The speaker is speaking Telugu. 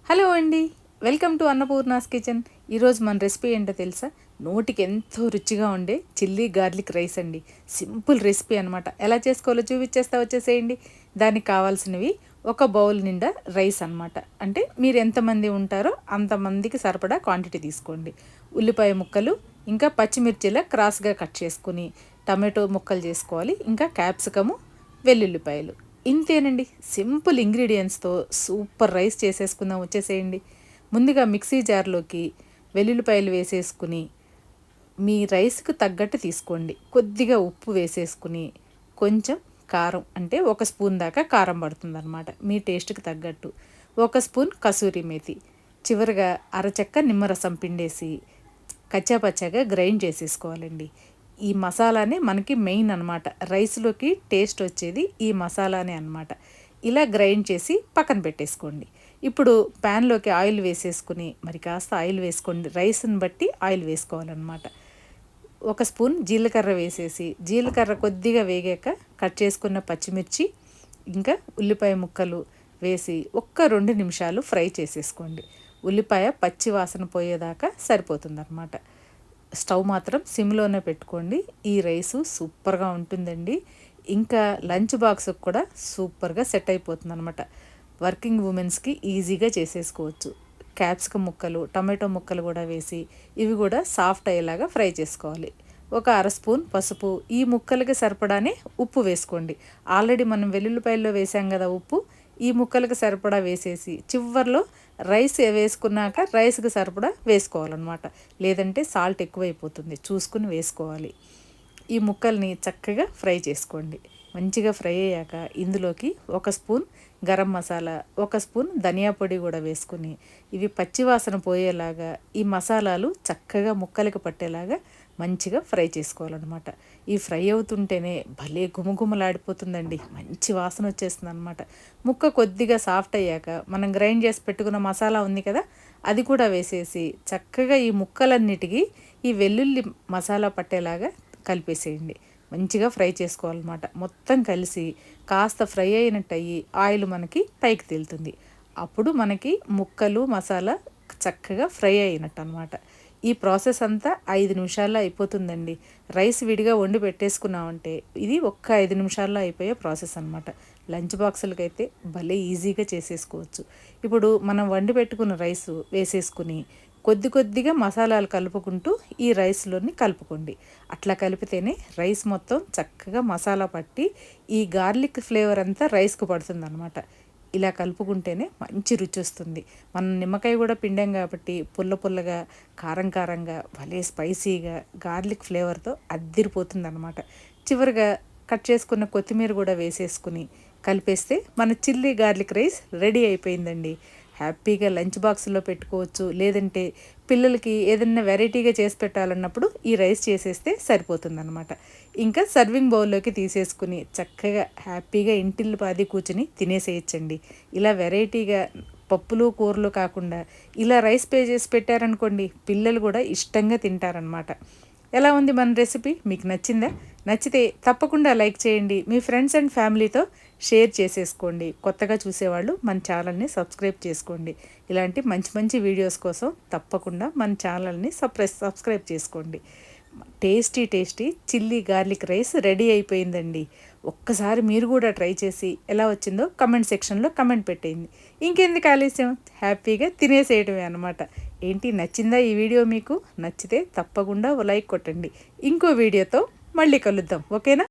హలో అండి, వెల్కమ్ టు అన్నపూర్ణాస్ కిచెన్. ఈరోజు మన రెసిపీ ఏంటో తెలుసా? నోటికి ఎంతో రుచిగా ఉండే చిల్లీ గార్లిక్ రైస్ అండి. సింపుల్ రెసిపీ అనమాట. ఎలా చేసుకోవాలో చూపించేస్తా, వచ్చేసేయండి. దానికి కావాల్సినవి ఒక బౌల్ నిండా రైస్ అనమాట. అంటే మీరు ఎంతమంది ఉంటారో అంతమందికి సరిపడా క్వాంటిటీ తీసుకోండి. ఉల్లిపాయ ముక్కలు, ఇంకా పచ్చిమిర్చిలా క్రాస్గా కట్ చేసుకుని టమాటో ముక్కలు చేసుకోవాలి. ఇంకా క్యాప్సికము, వెల్లుల్లిపాయలు. ఇంతేనండి, సింపుల్ ఇంగ్రీడియంట్స్తో సూపర్ రైస్ చేసేసుకుందాం, వచ్చేసేయండి. ముందుగా మిక్సీ జార్లోకి వెల్లుల్లిపాయలు వేసేసుకుని మీ రైస్కి తగ్గట్టు తీసుకోండి. కొద్దిగా ఉప్పు వేసేసుకుని కొంచెం కారం, అంటే ఒక స్పూన్ దాకా కారం పడుతుంది అనమాట, మీ టేస్ట్కి తగ్గట్టు. ఒక స్పూన్ కసూరి మేతి, చివరిగా అరచెక్క నిమ్మరసం పిండేసి కచ్చాపచ్చాగా గ్రైండ్ చేసేసుకోవాలండి. ఈ మసాలానే మనకి మెయిన్ అనమాట. రైస్లోకి టేస్ట్ వచ్చేది ఈ మసాలానే అనమాట. ఇలా గ్రైండ్ చేసి పక్కన పెట్టేసుకోండి. ఇప్పుడు ప్యాన్లోకి ఆయిల్ వేసేసుకుని, మరి కాస్త ఆయిల్ వేసుకోండి, రైస్ని బట్టి ఆయిల్ వేసుకోవాలన్నమాట. ఒక స్పూన్ జీలకర్ర వేసేసి, జీలకర్ర కొద్దిగా వేగాక కట్ చేసుకున్న పచ్చిమిర్చి ఇంకా ఉల్లిపాయ ముక్కలు వేసి ఒక్క 2 నిమిషాలు ఫ్రై చేసేసుకోండి. ఉల్లిపాయ పచ్చి వాసన పోయేదాకా సరిపోతుందన్నమాట. స్టవ్ మాత్రం సిమ్లోనే పెట్టుకోండి. ఈ రైసు సూపర్గా ఉంటుందండి. ఇంకా లంచ్ బాక్స్కి కూడా సూపర్గా సెట్ అయిపోతుంది అనమాట. వర్కింగ్ ఉమెన్స్కి ఈజీగా చేసేసుకోవచ్చు. క్యాప్సికమ్ ముక్కలు, టమాటో ముక్కలు కూడా వేసి ఇవి కూడా సాఫ్ట్ అయ్యేలాగా ఫ్రై చేసుకోవాలి. ఒక అర స్పూన్ పసుపు, ఈ ముక్కలకి సరిపడానే ఉప్పు వేసుకోండి. ఆల్రెడీ మనం వెల్లుల్లిపాయల్లో వేసాం కదా ఉప్పు, ఈ ముక్కలకి సరిపడా వేసేసి చివర్లో రైస్ వేసుకున్నాక రైస్కి సరిపడా వేసుకోవాలన్నమాట. లేదంటే సాల్ట్ ఎక్కువైపోతుంది, చూసుకుని వేసుకోవాలి. ఈ ముక్కల్ని చక్కగా ఫ్రై చేసుకోండి. మంచిగా ఫ్రై అయ్యాక ఇందులోకి ఒక స్పూన్ గరం మసాలా, ఒక స్పూన్ ధనియా పొడి కూడా వేసుకుని ఇవి పచ్చివాసన పోయేలాగా ఈ మసాలాలు చక్కగా ముక్కలకి పట్టేలాగా మంచిగా ఫ్రై చేసుకోవాలన్నమాట. ఈ ఫ్రై అవుతుంటేనే భలే గుమగుమలాడిపోతుందండి, మంచి వాసన వచ్చేస్తుంది అనమాట. ముక్క కొద్దిగా సాఫ్ట్ అయ్యాక మనం గ్రైండ్ చేసి పెట్టుకున్న మసాలా ఉంది కదా, అది కూడా వేసేసి చక్కగా ఈ ముక్కలన్నిటికీ ఈ వెల్లుల్లి మసాలా పట్టేలాగా కలిపేసేయండి. మంచిగా ఫ్రై చేసుకోవాలన్నమాట. మొత్తం కలిసి కాస్త ఫ్రై అయినట్టు అయ్యి ఆయిల్ మనకి పైకి తేలుతుంది. అప్పుడు మనకి ముక్కలు మసాలా చక్కగా ఫ్రై అయినట్టు అనమాట. ఈ ప్రాసెస్ అంతా 5 నిమిషాల్లో అయిపోతుందండి. రైస్ విడిగా వండి పెట్టేసుకున్నామంటే ఇది ఒక్క 5 నిమిషాల్లో అయిపోయే ప్రాసెస్ అనమాట. లంచ్ బాక్సులకైతే భలే ఈజీగా చేసేసుకోవచ్చు. ఇప్పుడు మనం వండి పెట్టుకున్న రైసు వేసేసుకుని కొద్ది కొద్దిగా మసాలాలు కలుపుకుంటూ ఈ రైస్లోని కలుపుకోండి. అట్లా కలిపితేనే రైస్ మొత్తం చక్కగా మసాలా పట్టి ఈ గార్లిక్ ఫ్లేవర్ అంతా రైస్కు పడుతుంది అనమాట. ఇలా కలుపుకుంటేనే మంచి రుచి వస్తుంది. మనం నిమ్మకాయ కూడా పిండాం కాబట్టి పుల్ల పుల్లగా, కారం కారంగా, భలే స్పైసీగా గార్లిక్ ఫ్లేవర్తో అద్దిరిపోతుంది అనమాట. చివరిగా కట్ చేసుకున్న కొత్తిమీర కూడా వేసేసుకుని కలిపేస్తే మన చిల్లీ గార్లిక్ రైస్ రెడీ అయిపోయిందండి. హ్యాపీగా లంచ్ బాక్స్లో పెట్టుకోవచ్చు. లేదంటే పిల్లలకి ఏదైనా వెరైటీగా చేసి పెట్టాలన్నప్పుడు ఈ రైస్ చేసేస్తే సరిపోతుందన్నమాట. ఇంకా సర్వింగ్ బౌల్లోకి తీసేసుకుని చక్కగా హ్యాపీగా ఇంటిల్లిపాది కూర్చుని తినేసేయచ్చండి. ఇలా వెరైటీగా పప్పులు కూరలు కాకుండా ఇలా రైస్ చేసి పెట్టారనుకోండి, పిల్లలు కూడా ఇష్టంగా తింటారనమాట. ఎలా ఉంది మన రెసిపీ? మీకు నచ్చిందా? నచ్చితే తప్పకుండా లైక్ చేయండి. మీ ఫ్రెండ్స్ అండ్ ఫ్యామిలీతో షేర్ చేసేసుకోండి. కొత్తగా చూసేవాళ్ళు మన ఛానల్ని సబ్స్క్రైబ్ చేసుకోండి. ఇలాంటి మంచి మంచి వీడియోస్ కోసం తప్పకుండా మన ఛానల్ని సబ్స్క్రైబ్ చేసుకోండి. Tasty tasty chilli garlic rice ready అయిపోయిందండి. ఒక్కసారి మీరు కూడా ట్రై చేసి ఎలా వచ్చిందో కమెంట్ సెక్షన్లో కమెంట్ పెట్టేయండి. ఇంకెందుకు ఆలస్యం, హ్యాపీగా తినేసేయటమే అనమాట. ఏంటి, నచ్చిందా ఈ వీడియో? మీకు నచ్చితే తప్పకుండా లైక్ కొట్టండి. ఇంకో వీడియోతో మళ్ళీ కలుద్దాం, ఓకేనా?